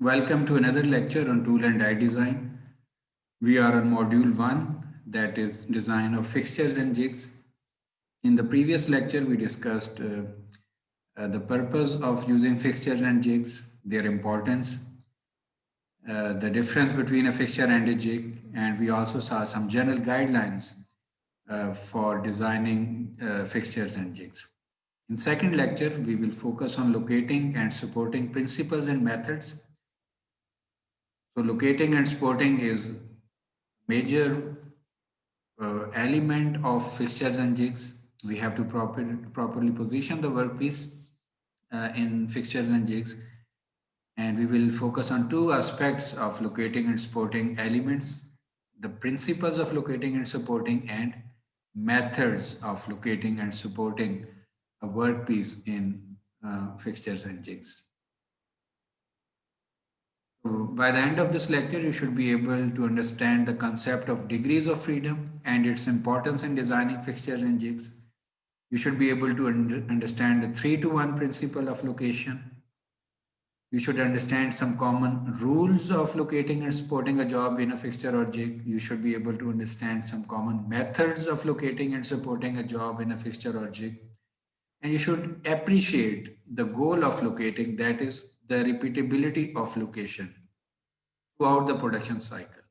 Welcome to another lecture on tool and die design. We are on module 1, that is design of fixtures and jigs. In the previous lecture, we discussed the purpose of using fixtures and jigs, their importance, the difference between a fixture and a jig, and we also saw some general guidelines for designing fixtures and jigs. In second lecture, we will focus on locating and supporting principles and methods. So locating and supporting is major element of fixtures and jigs. We have to properly position the workpiece in fixtures and jigs. And we will focus on two aspects of locating and supporting elements, the principles of locating and supporting and methods of locating and supporting a workpiece in fixtures and jigs. So by the end of this lecture, you should be able to understand the concept of degrees of freedom and its importance in designing fixtures and jigs. You should be able to understand the 3 to 1 principle of location. You should understand some common rules of locating and supporting a job in a fixture or jig. You should be able to understand some common methods of locating and supporting a job in a fixture or jig. And you should appreciate the goal of locating, that is the repeatability of location throughout the production cycle.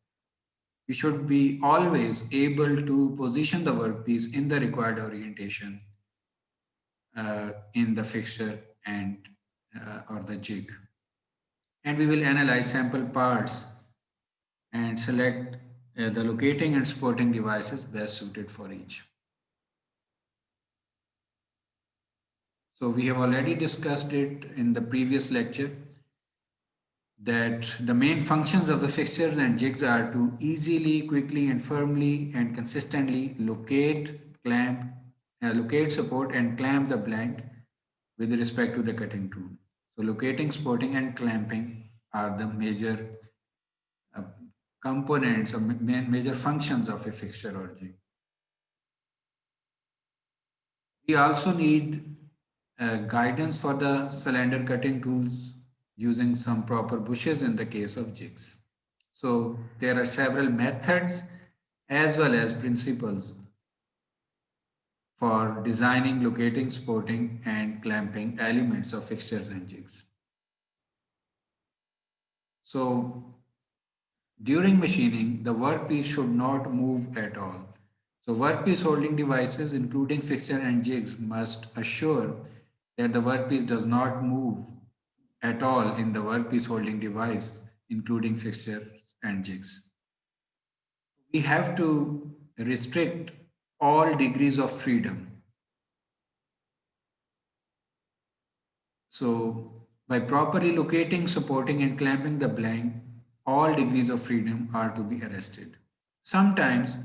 You should be always able to position the workpiece in the required orientation in the fixture and or the jig. And we will analyze sample parts and select the locating and supporting devices best suited for each. So we have already discussed it in the previous lecture that the main functions of the fixtures and jigs are to easily, quickly, and firmly and consistently locate, support, and clamp the blank with respect to the cutting tool. So locating, supporting, and clamping are the major uh, components or major functions of a fixture or jig. We also need guidance for the cylinder cutting tools using some proper bushes in the case of jigs. So there are several methods as well as principles for designing, locating, supporting, and clamping elements of fixtures and jigs. So during machining, the workpiece should not move at all. So workpiece holding devices, including fixture and jigs, must assure that the workpiece does not move at all in the workpiece holding device, including fixtures and jigs. We have to restrict all degrees of freedom. So by properly locating, supporting, and clamping the blank, all degrees of freedom are to be arrested. Sometimes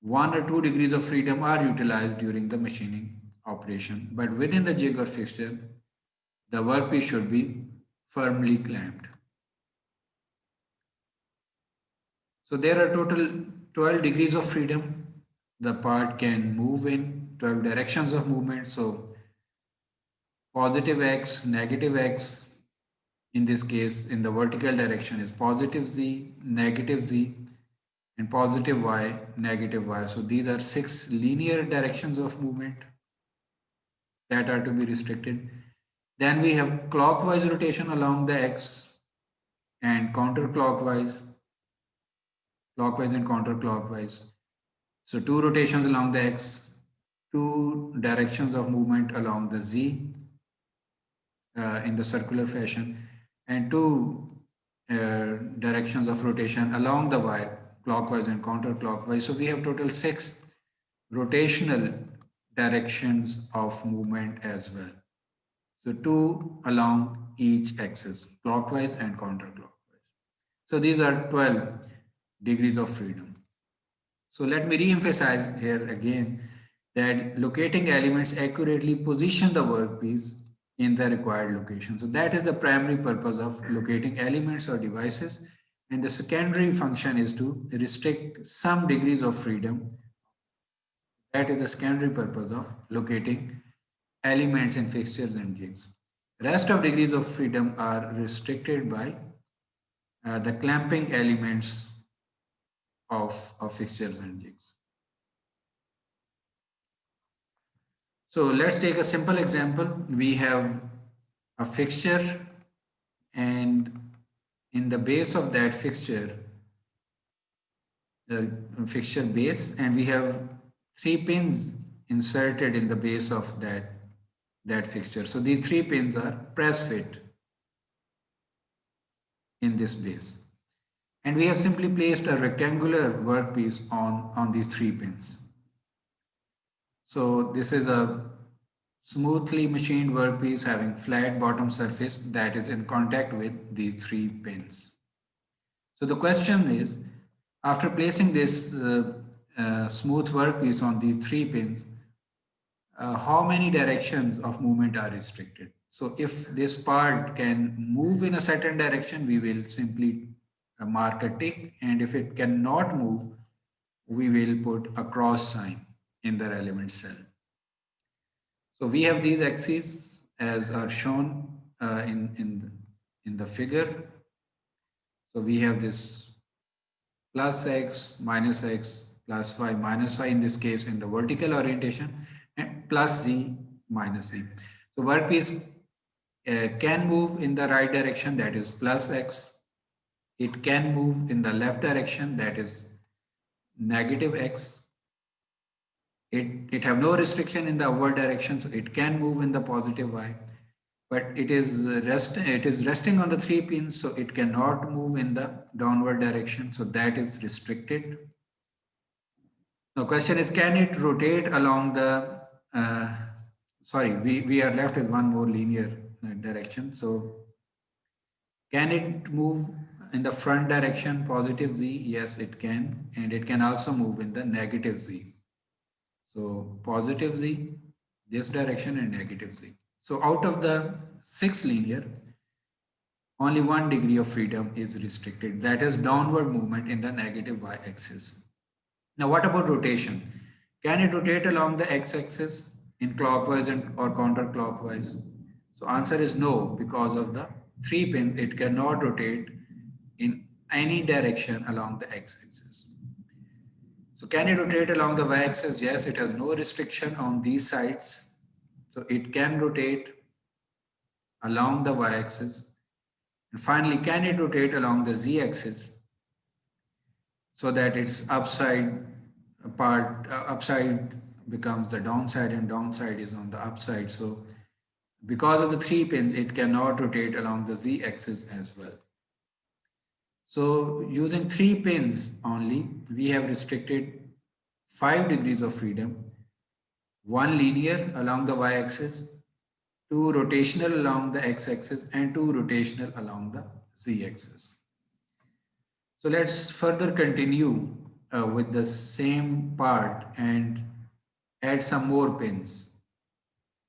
1 or 2 degrees of freedom are utilized during the machining operation, but within the jig or fixture, the workpiece should be firmly clamped. So there are total 12 degrees of freedom. The part can move in 12 directions of movement. So positive X, negative X, in this case, in the vertical direction is positive Z, negative Z, and positive Y, negative Y. So these are 6 linear directions of movement that are to be restricted. Then we have clockwise rotation along the X and counterclockwise, clockwise and counterclockwise. So 2 rotations along the X, 2 directions of movement along the Z in the circular fashion, and 2 directions of rotation along the Y, clockwise and counterclockwise. So we have total 6 rotational directions of movement as well. So 2 along each axis, clockwise and counterclockwise. So these are 12 degrees of freedom. So let me re-emphasize here again that locating elements accurately position the workpiece in the required location. So that is the primary purpose of locating elements or devices. And the secondary function is to restrict some degrees of freedom. That is the secondary purpose of locating elements in fixtures and jigs. Rest of degrees of freedom are restricted by the clamping elements of fixtures and jigs. So let's take a simple example. We have a fixture, and in the base of that fixture, the fixture base, and we have three pins inserted in the base of that fixture. So these three pins are press fit in this base. And we have simply placed a rectangular workpiece on these three pins. So this is a smoothly machined workpiece having flat bottom surface that is in contact with these three pins. So the question is, after placing this smooth workpiece on these three pins, how many directions of movement are restricted? So if this part can move in a certain direction, we will simply mark a tick, and if it cannot move, we will put a cross sign in the relevant cell. So we have these axes as are shown in the figure. So we have this plus x, plus y, minus y in this case in the vertical orientation, and plus z, minus z. So workpiece can move in the right direction, that is plus x. It can move in the left direction, that is negative x. It have no restriction in the upward direction, so it can move in the positive y. But it is resting on the three pins, so it cannot move in the downward direction, so that is restricted. Now question is, can it rotate along the sorry, we are left with one more linear direction. So can it move in the front direction, positive z? Yes, it can. And it can also move in the negative z. So positive z, this direction, and negative z. So out of the 6 linear, only 1 degree of freedom is restricted. That is downward movement in the negative y-axis. Now what about rotation? Can it rotate along the x-axis in clockwise or counterclockwise? So answer is no, because of the 3 pins, it cannot rotate in any direction along the x-axis. So can it rotate along the y-axis? Yes, it has no restriction on these sides. So it can rotate along the y-axis. And finally, can it rotate along the z-axis so that its upside becomes the downside and downside is on the upside. So because of the 3 pins, it cannot rotate along the z-axis as well. So using 3 pins only, we have restricted 5 degrees of freedom, 1 linear along the y-axis, 2 rotational along the x-axis, and 2 rotational along the z-axis. So let's further continue with the same part and add some more pins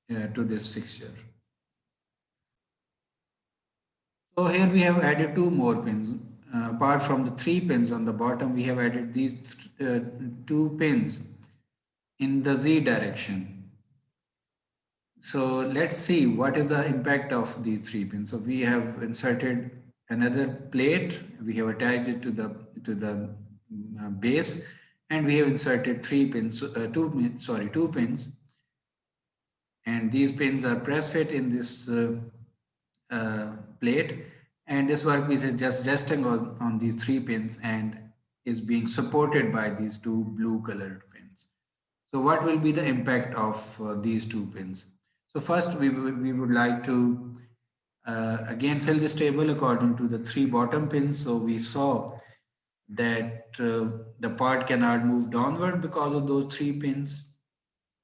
to this fixture. So here we have added 2 more pins. Apart from the 3 pins on the bottom, we have added these 2 pins in the z direction. So let's see what is the impact of these 3 pins. So we have inserted another plate. We have attached it to the base, and we have inserted 2 pins, and these pins are press fit in this plate, and this workpiece is just resting on these 3 pins and is being supported by these 2 blue colored pins. So what will be the impact of these 2 pins? So first we would like to again fill this table according to the 3 bottom pins. So we saw that the part cannot move downward because of those 3 pins.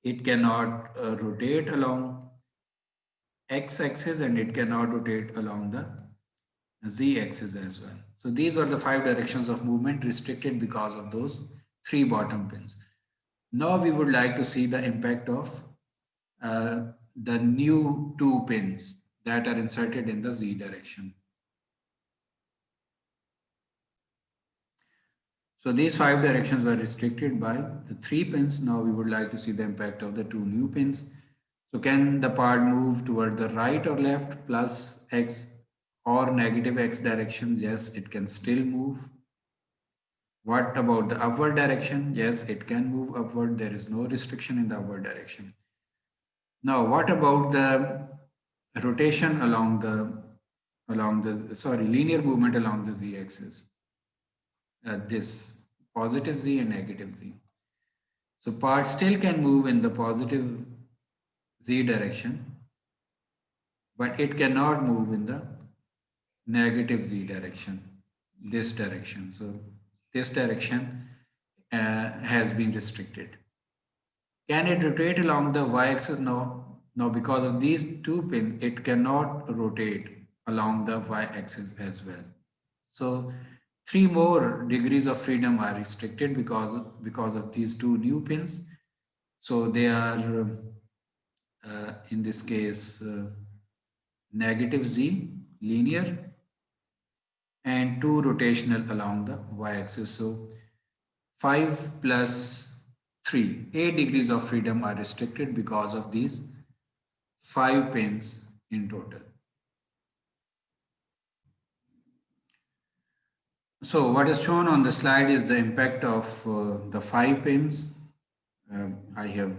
It cannot rotate along x-axis, and it cannot rotate along the z-axis as well. So these are the 5 directions of movement restricted because of those 3 bottom pins. Now we would like to see the impact of the new 2 pins that are inserted in the z direction. So these 5 directions were restricted by the 3 pins. Now we would like to see the impact of the 2 new pins. So can the part move toward the right or left, plus x or negative x direction? Yes, it can still move. What about the upward direction? Yes, it can move upward. There is no restriction in the upward direction. Now, what about the rotation linear movement along the z-axis? This positive z and negative z. So part still can move in the positive z direction, but it cannot move in the negative z direction, this direction. So this direction has been restricted. Can it rotate along the y-axis? No. No, because of these two pins, it cannot rotate along the y-axis as well. So three more degrees of freedom are restricted because of these two new pins. So they are, in this case, negative z, linear, and 2 rotational along the y-axis. So 5 plus 3, 8 degrees of freedom are restricted because of these 5 pins in total. So what is shown on the slide is the impact of the 5 pins. I have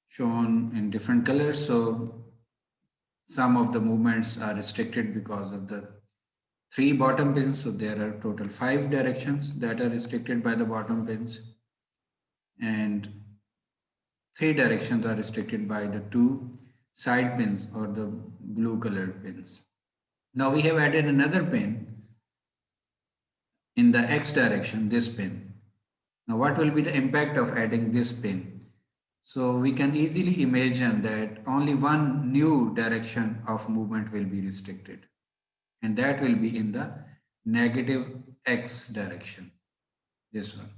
shown in different colors. So some of the movements are restricted because of the 3 bottom pins. So there are total 5 directions that are restricted by the bottom pins. And 3 directions are restricted by the 2 side pins or the blue colored pins. Now we have added another pin in the x direction, this pin. Now what will be the impact of adding this pin? So we can easily imagine that only one new direction of movement will be restricted, and that will be in the negative x direction, this one.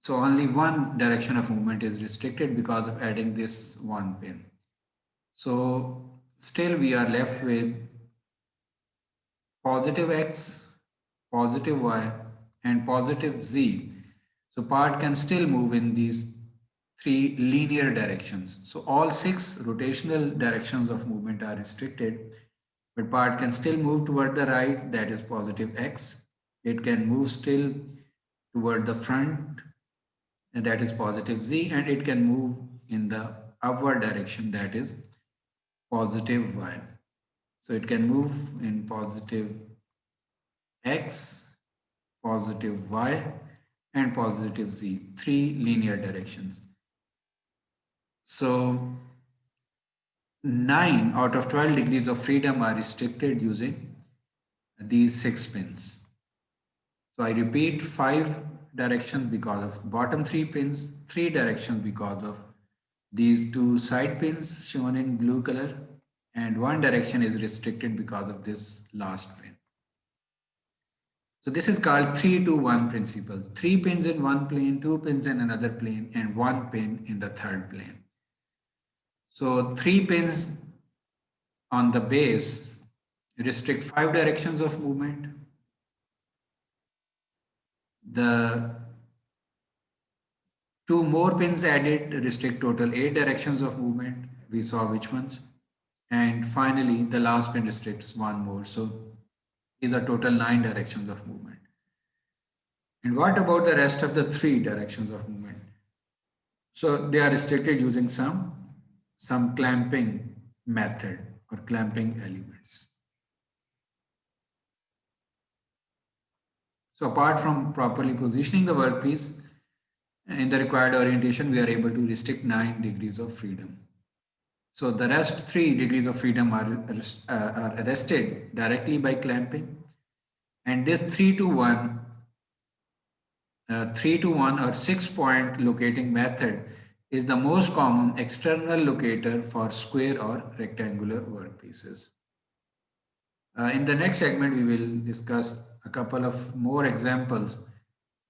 So only one direction of movement is restricted because of adding this one pin. So still we are left with positive x, positive y, and positive z. So part can still move in these 3 linear directions. So all 6 rotational directions of movement are restricted, but part can still move toward the right, that is positive x. It can move still toward the front, and that is positive z, and it can move in the upward direction, that is positive y. So it can move in positive x, positive y, and positive z, 3 linear directions. So 9 out of 12 degrees of freedom are restricted using these 6 pins. So I repeat, 5 directions because of bottom 3 pins, 3 directions because of these 2 side pins shown in blue color, and 1 direction is restricted because of this last pin. So this is called 3-2-1 principles. 3 pins in one plane, 2 pins in another plane, and 1 pin in the third plane. So 3 pins on the base restrict 5 directions of movement. The 2 more pins added restrict total 8 directions of movement. We saw which ones. And finally, the last pin restricts 1 more. So these are total 9 directions of movement. And what about the rest of the 3 directions of movement? So they are restricted using some clamping method or clamping elements. So apart from properly positioning the workpiece in the required orientation, we are able to restrict 9 degrees of freedom. So the rest 3 degrees of freedom are arrested directly by clamping. And this 3-to-1 or 6-point locating method is the most common external locator for square or rectangular workpieces. In the next segment, we will discuss a couple of more examples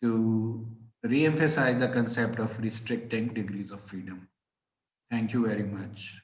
to re-emphasize the concept of restricting degrees of freedom. Thank you very much.